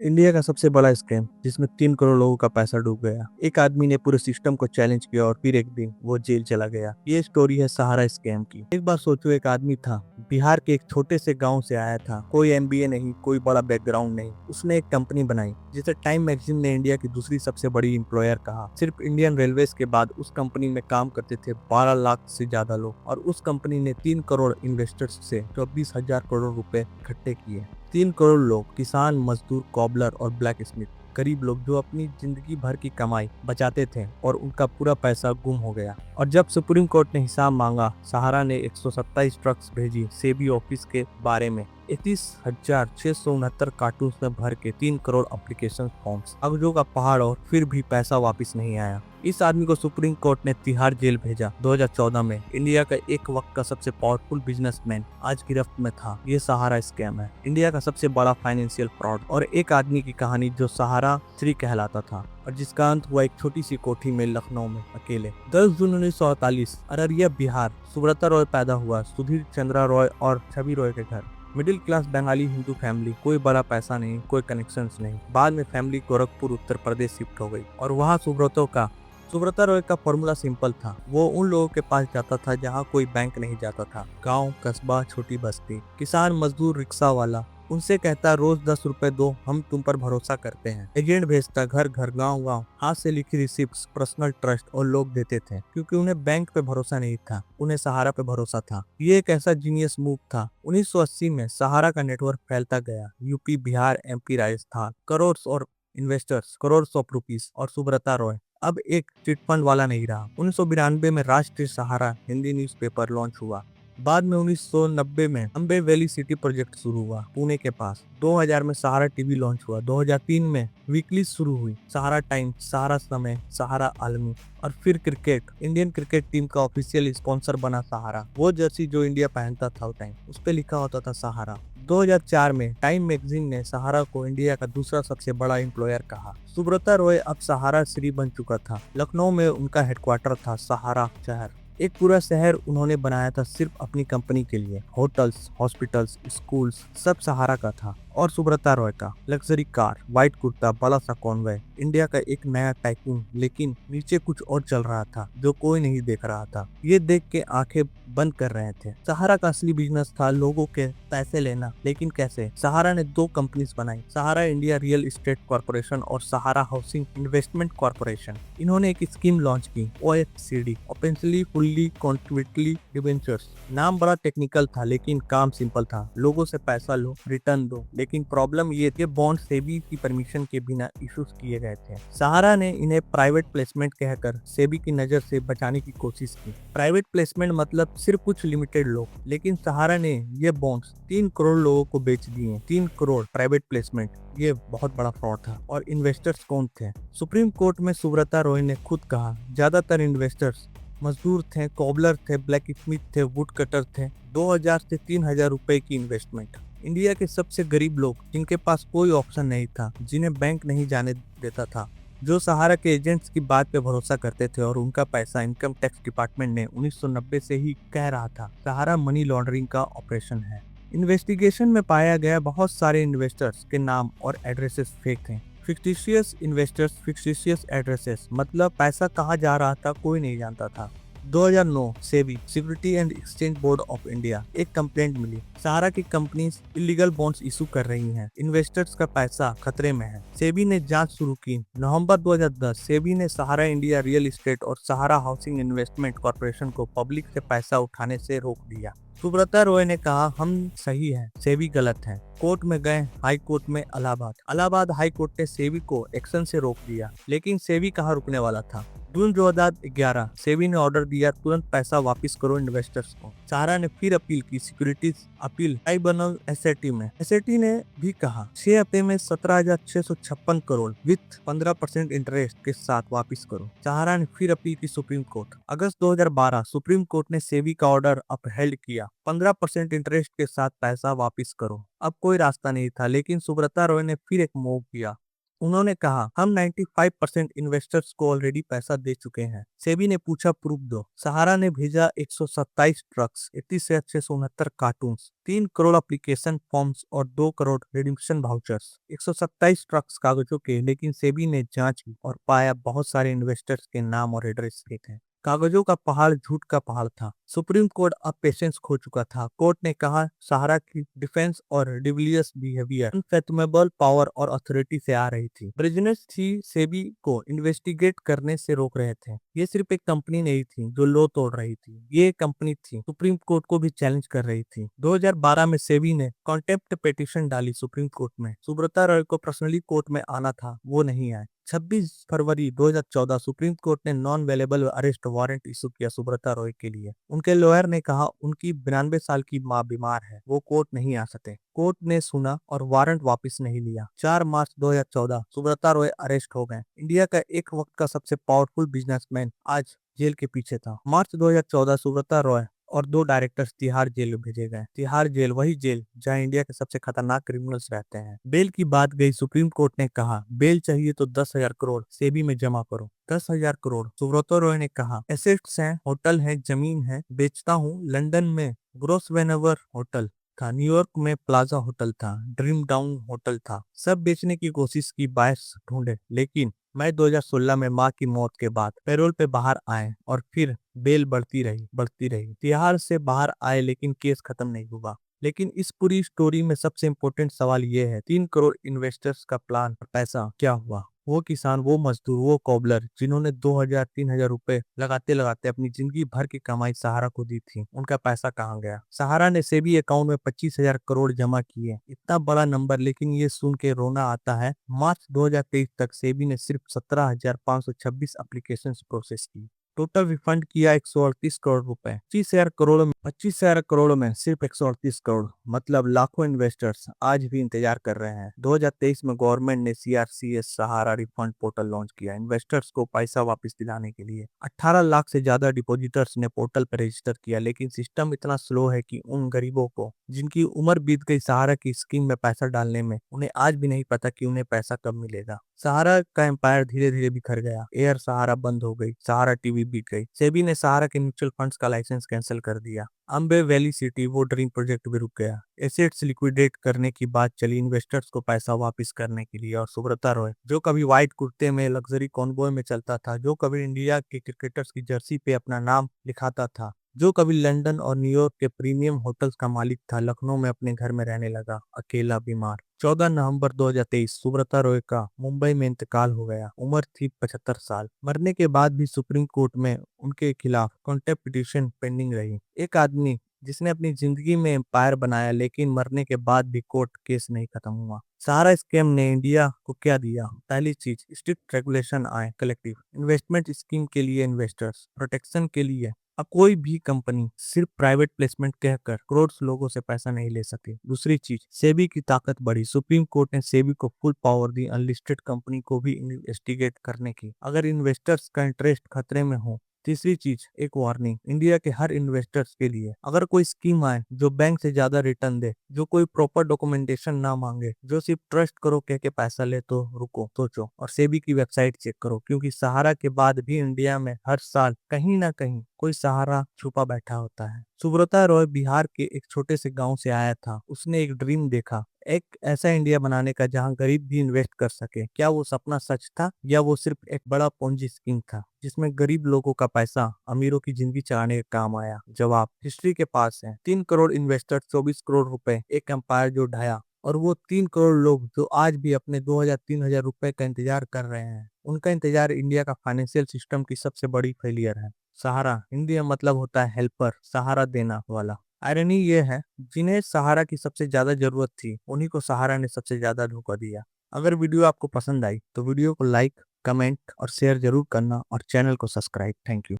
India का सबसे बड़ा स्कैम जिसमें 3 करोड़ लोगों का पैसा डूब गया। एक आदमी ने पूरे सिस्टम को चैलेंज किया और फिर एक दिन वो जेल चला गया। ये स्टोरी है सहारा स्कैम की। एक बार सोचो, एक आदमी था, बिहार के एक छोटे से गांव से आया था। कोई एमबीए नहीं, कोई बड़ा बैकग्राउंड नहीं। उसने एक कंपनी बनाई जिसे टाइम मैगजीन ने इंडिया की दूसरी सबसे बड़ी एम्प्लॉयर कहा। सिर्फ इंडियन रेलवेज के बाद उस कंपनी में काम करते थे 12 लाख से ज्यादा लोग, और उस कंपनी ने 3 करोड़ इन्वेस्टर्स से 24,000 करोड़ रुपए इकट्ठे किए। 3 करोड़ लोग, किसान, मजदूर, कॉबलर और ब्लैक स्मिथ, गरीब लोग जो अपनी जिंदगी भर की कमाई बचाते थे, और उनका पूरा पैसा गुम हो गया। और जब सुप्रीम कोर्ट ने हिसाब मांगा, सहारा ने 127 ट्रक्स भेजी सेबी ऑफिस के बारे में 31,669 कार्टून में भर के 3 करोड़ एप्लीकेशन फॉर्म्स, कागजों का पहाड़, और फिर भी पैसा वापस नहीं आया। इस आदमी को सुप्रीम कोर्ट ने तिहाड़ जेल भेजा। 2014 में इंडिया का एक वक्त का सबसे पावरफुल बिजनेसमैन आज गिरफ्त में था। ये सहारा स्कैम है, इंडिया का सबसे बड़ा फाइनेंशियल फ्रॉड, और एक आदमी की कहानी जो सहारा 3 कहलाता था और जिसका अंत हुआ एक छोटी सी कोठी में लखनऊ में अकेले। 10 जून 1948 अररिया बिहार, सुब्रता रॉय पैदा हुआ सुधीर चंद्रा रॉय और छवि रॉय के घर। Middle class Bengali Hindu family, कोई बड़ा पैसा नहीं, कोई कनेक्शंस नहीं। बाद में फैमिली गोरखपुर उत्तर प्रदेश शिफ्ट हो गई और वहाँ सुब्रता रॉय का फॉर्मूला सिंपल था। वो उन लोगों के पास जाता था जहाँ कोई बैंक नहीं जाता था। गांव, कस्बा, छोटी बस्ती, किसान, मजदूर, रिक्शा वाला। उनसे कहता, रोज 10 रुपए दो, हम तुम पर भरोसा करते हैं। एजेंट भेजता, घर घर, गांव गांव, हाथ से लिखी रिसिप्ट, पर्सनल ट्रस्ट, और लोग देते थे क्योंकि उन्हें बैंक पे भरोसा नहीं था, उन्हें सहारा पे भरोसा था। ये एक ऐसा जीनियस मूव था। 1980 में सहारा का नेटवर्क फैलता गया। यूपी, बिहार, एमपी, राजस्थान, करोड़ और इन्वेस्टर्स, करोड़ ऑफ रुपीस, और सुब्रता रॉय अब एक चिटफंड वाला नहीं रहा। 1992 में राष्ट्रीय सहारा हिंदी न्यूज़पेपर लॉन्च हुआ। बाद में 1990 में अम्बे वैली सिटी प्रोजेक्ट शुरू हुआ पुणे के पास। 2000 में सहारा टीवी लॉन्च हुआ। 2003 में वीकली शुरू हुई, सहारा टाइम्स, सहारा समय, सहारा आलमी। और फिर क्रिकेट, इंडियन क्रिकेट टीम का ऑफिशियल स्पॉन्सर बना सहारा। वो जर्सी जो इंडिया पहनता था उस टाइम, उस पे लिखा होता था सहारा। 2004 में टाइम मैगजीन ने सहारा को इंडिया का दूसरा सबसे बड़ा एम्प्लॉयर कहा। सुब्रता रॉय अब सहारा श्री बन चुका था। लखनऊ में उनका हेडक्वार्टर था। सहारा शहर, एक पूरा शहर उन्होंने बनाया था सिर्फ अपनी कंपनी के लिए। होटल्स, हॉस्पिटल्स, स्कूल्स, सब सहारा का था। और सुब्रता रॉय का लग्जरी कार, व्हाइट कुर्ता, बड़ा सा कॉन्वॉय, इंडिया का एक नया टाइकून। लेकिन नीचे कुछ और चल रहा था जो कोई नहीं देख रहा था। ये देख के आंखें बंद कर रहे थे। सहारा का असली बिजनेस था लोगों के पैसे लेना। लेकिन कैसे? सहारा ने 2 कंपनीज बनाई, सहारा इंडिया रियल एस्टेट कॉर्पोरेशन और सहारा हाउसिंग इन्वेस्टमेंट कॉर्पोरेशन। इन्होंने एक स्कीम लॉन्च की, OFCD, ओपेंशली फुल्ली कॉन्ट्रिब्यूटरी डिबेंचर्स। नाम बड़ा टेक्निकल था लेकिन काम सिंपल था। लोगों से पैसा लो, रिटर्न दो। लेकिन प्रॉब्लम ये बॉन्ड सेबी की परमिशन के बिना इशूज किए गए थे। सहारा ने इन्हें प्राइवेट प्लेसमेंट कहकर सेबी की नजर से बचाने की कोशिश की। प्राइवेट प्लेसमेंट मतलब सिर्फ कुछ लिमिटेड लोग, लेकिन सहारा ने ये बॉन्ड्स 3 करोड़ लोगों को बेच दिए। 3 करोड़ प्राइवेट प्लेसमेंट, ये बहुत बड़ा फ्रॉड था। और इन्वेस्टर्स कौन थे? सुप्रीम कोर्ट में सुब्रता रॉय ने खुद कहा, ज्यादातर इन्वेस्टर्स मजदूर थे, कॉबलर थे, ब्लैक स्मिथ थे, वुड कटर थे। 2000 से 3000 रुपए की इन्वेस्टमेंट। इंडिया के सबसे गरीब लोग जिनके पास कोई ऑप्शन नहीं था, जिन्हें बैंक नहीं जाने देता था, जो सहारा के एजेंट्स की बात पे भरोसा करते थे, और उनका पैसा इनकम टैक्स डिपार्टमेंट ने 1990 से ही कह रहा था सहारा मनी लॉन्ड्रिंग का ऑपरेशन है। इन्वेस्टिगेशन में पाया गया बहुत सारे इन्वेस्टर्स के नाम और एड्रेसेस फेक थे। फिक्टिशियस इन्वेस्टर्स, फिक्टिशियस एड्रेसेस, मतलब पैसा कहाँ जा रहा था कोई नहीं जानता था। 2009 SEBI, security and exchange board of India, एक कंप्लेंट मिली, सहारा की कंपनीज इलीगल बॉन्ड्स इशू कर रही हैं, इन्वेस्टर्स का पैसा खतरे में है। सेबी ने जांच शुरू की। नवंबर 2010 सेबी ने सहारा इंडिया रियल एस्टेट और सहारा हाउसिंग इन्वेस्टमेंट कॉर्पोरेशन को पब्लिक से पैसा उठाने से रोक दिया। सुब्रता रॉय ने कहा, हम सही हैं, सेबी गलत है। कोर्ट में गए, हाई कोर्ट में इलाहाबाद हाई कोर्ट ने सेबी को एक्शन से रोक दिया। लेकिन सेबी कहाँ रुकने वाला था। जून 2011 सेबी ने ऑर्डर दिया, तुरंत पैसा वापस करो इन्वेस्टर्स को। सहारा ने फिर अपील की, सिक्योरिटीज अपील ट्राइब्यूनल एसएटी में। एसएटी ने भी कहा 6 हफ्ते में 17,656 करोड़ विथ 15% इंटरेस्ट के साथ वापस करो। सहारा ने फिर अपील की सुप्रीम कोर्ट। अगस्त 2012 सुप्रीम कोर्ट ने सेबी का ऑर्डर अपहेल्ड किया, 15% इंटरेस्ट के साथ पैसा वापस करो। अब कोई रास्ता नहीं था, लेकिन सुब्रता रॉय ने फिर एक मूव किया। उन्होंने कहा, हम 95% इन्वेस्टर्स को ऑलरेडी पैसा दे चुके हैं। सेबी ने पूछा, प्रूफ दो। सहारा ने भेजा 127 trucks, 31,669 cartoon, 3 crore application forms और 2 करोड़ रिडीम्पशन वाउचर्स। 127 ट्रक्स कागजों के, लेकिन सेबी ने जांच की और पाया बहुत सारे इन्वेस्टर्स के नाम और एड्रेस फेक हैं। कागजों का पहाड़ झूठ का पहाड़ था। सुप्रीम कोर्ट अब पेशेंस खो चुका था। कोर्ट ने कहा, सहारा की डिफेंस और डिविलियर्स बिहेवियर अनफेथमेबल पावर और अथॉरिटी से आ रही थी। बिजनेस थी सेबी को इन्वेस्टिगेट करने से रोक रहे थे। ये सिर्फ एक कंपनी नहीं थी जो लो तोड़ रही थी, ये एक कंपनी थी सुप्रीम कोर्ट को भी चैलेंज कर रही थी। 2012 में सेबी ने कॉन्टेम्प्ट पिटीशन डाली सुप्रीम कोर्ट में। सुब्रता रॉय को पर्सनली कोर्ट में आना था, वो नहीं आए। 26 फरवरी 2014 सुप्रीम कोर्ट ने non available arrest warrant issue किया सुब्रता रॉय के लिए। उनके लॉयर ने कहा, उनकी 92 साल की मां बीमार है, वो कोर्ट नहीं आ सकते। कोर्ट ने सुना और वारंट वापस नहीं लिया। 4 मार्च 2014 सुब्रता रॉय अरेस्ट हो गए। इंडिया का एक वक्त का सबसे पावरफुल बिजनेसमैन आज जेल के पीछे था। मार्च 2014 सुब्रता रॉय और 2 डायरेक्टर्स तिहाड़ जेल में भेजे गए। तिहाड़ जेल वही जेल जहां इंडिया के सबसे खतरनाक क्रिमिनल्स रहते हैं। बेल की बात गई। सुप्रीम कोर्ट ने कहा, बेल चाहिए तो 10,000 करोड़ सेबी में जमा करो। 10,000 करोड़। सुब्रता रॉय ने कहा, एसेट्स हैं, होटल है, जमीन है, बेचता हूँ। लंदन में ग्रोसवेनवर होटल था, न्यूयॉर्क में प्लाजा होटल था, ड्रीम डाउन होटल था। सब बेचने की कोशिश की, बायर्स ढूंढे, लेकिन मई 2016 में मां की मौत के बाद पैरोल पे बाहर आए और फिर बेल बढ़ती रही। तिहाड़ से बाहर आए लेकिन केस खत्म नहीं हुआ। लेकिन इस पूरी स्टोरी में सबसे इम्पोर्टेंट सवाल ये है, 3 करोड़ इन्वेस्टर्स का प्लान और पैसा क्या हुआ? वो किसान, वो मजदूर, वो कॉबलर जिन्होंने 2,000-3,000 रुपए लगाते लगाते अपनी जिंदगी भर की कमाई सहारा को दी थी, उनका पैसा कहाँ गया? सहारा ने सेबी अकाउंट में 25,000 करोड़ जमा किए। इतना बड़ा नंबर, लेकिन ये सुन के रोना आता है। मार्च 2023 तक सेबी ने सिर्फ 17,526 एप्लीकेशन प्रोसेस की। टोटल रिफंड किया 138 करोड़ रुपए। 25,000 करोड़ में सिर्फ 138 करोड़, मतलब लाखों इन्वेस्टर्स आज भी इंतजार कर रहे हैं। 2023 में गवर्नमेंट ने CRCS सहारा रिफंड पोर्टल लॉन्च किया इन्वेस्टर्स को पैसा वापस दिलाने के लिए। 18 लाख से ज्यादा डिपॉजिटर्स ने पोर्टल पर रजिस्टर किया, लेकिन सिस्टम इतना स्लो है कि उन गरीबों को जिनकी उम्र बीत गई सहारा की स्कीम में पैसा डालने में, उन्हें आज भी नहीं पता कि उन्हें पैसा कब मिलेगा। सहारा का एम्पायर धीरे धीरे बिखर गया। एयर सहारा बंद हो गई, सहारा टीवी बिक गई। सेबी ने सहारा के म्यूचुअल फंड्स का लाइसेंस कैंसिल कर दिया। अम्बे वैली सिटी, वो ड्रीम प्रोजेक्ट भी रुक गया। एसेट्स लिक्विडेट करने की बात चली इन्वेस्टर्स को पैसा वापस करने के लिए, और सुब्रता रॉय जो कभी व्हाइट कुर्ते में लग्जरी कॉन्वॉय में चलता था, जो कभी इंडिया के क्रिकेटर्स की जर्सी पे अपना नाम लिखाता था, जो कभी लंदन और न्यूयॉर्क के प्रीमियम होटल्स का मालिक था, लखनऊ में अपने घर में रहने लगा, अकेला, बीमार। 14 नवंबर 2023 सुब्रता रॉय का मुंबई में इंतकाल हो गया। उम्र थी 75 साल। मरने के बाद भी सुप्रीम कोर्ट में उनके खिलाफ कॉन्टेम्प्ट पिटीशन पेंडिंग रही। एक आदमी जिसने अपनी जिंदगी में एम्पायर बनाया, लेकिन मरने के बाद भी कोर्ट केस नहीं खत्म हुआ। सहारा स्कैम ने इंडिया को क्या दिया? पहली चीज, स्ट्रिक्ट रेगुलेशन आए, कलेक्टिव इन्वेस्टमेंट स्कीम के लिए इन्वेस्टर्स प्रोटेक्शन के लिए। अब कोई भी कंपनी सिर्फ प्राइवेट प्लेसमेंट कहकर करोड़ लोगों से पैसा नहीं ले सके। दूसरी चीज, सेबी की ताकत बढ़ी। सुप्रीम कोर्ट ने सेबी को फुल पावर दी अनलिस्टेड कंपनी को भी इन्वेस्टिगेट करने की, अगर इन्वेस्टर्स का इंटरेस्ट खतरे में हो। तीसरी चीज, एक वार्निंग इंडिया के हर इन्वेस्टर्स के लिए, अगर कोई स्कीम आए जो बैंक से ज्यादा रिटर्न दे, जो कोई प्रॉपर डॉक्यूमेंटेशन ना मांगे, जो सिर्फ ट्रस्ट करो कह के पैसा ले, तो रुको, सोचो और सेबी की वेबसाइट चेक करो, क्योंकि सहारा के बाद भी इंडिया में हर साल कहीं ना कहीं कोई सहारा छुपा बैठा होता है। सुब्रता रॉय बिहार के एक छोटे से गांव से आया था। उसने एक ड्रीम देखा, एक ऐसा इंडिया बनाने का जहां गरीब भी इन्वेस्ट कर सके। क्या वो सपना सच था, या वो सिर्फ एक बड़ा पोंजी स्कीम था जिसमें गरीब लोगों का पैसा अमीरों की जिंदगी चलाने का काम आया? जवाब हिस्ट्री के पास है। 3 करोड़ इन्वेस्टर, 24 करोड़ रुपए, एक एम्पायर जो ढाया, और वो 3 करोड़ लोग जो आज भी अपने 2,000-3,000 रुपए का इंतजार कर रहे हैं। उनका इंतजार इंडिया का फाइनेंशियल सिस्टम की सबसे बड़ी फेलियर है। सहारा इंडिया मतलब होता है हेल्पर, सहारा देना वाला। आयरनी ये है, जिन्हें सहारा की सबसे ज्यादा जरूरत थी, उन्हीं को सहारा ने सबसे ज्यादा धोखा दिया। अगर वीडियो आपको पसंद आई तो वीडियो को लाइक, कमेंट और शेयर जरूर करना, और चैनल को सब्सक्राइब। Thank you.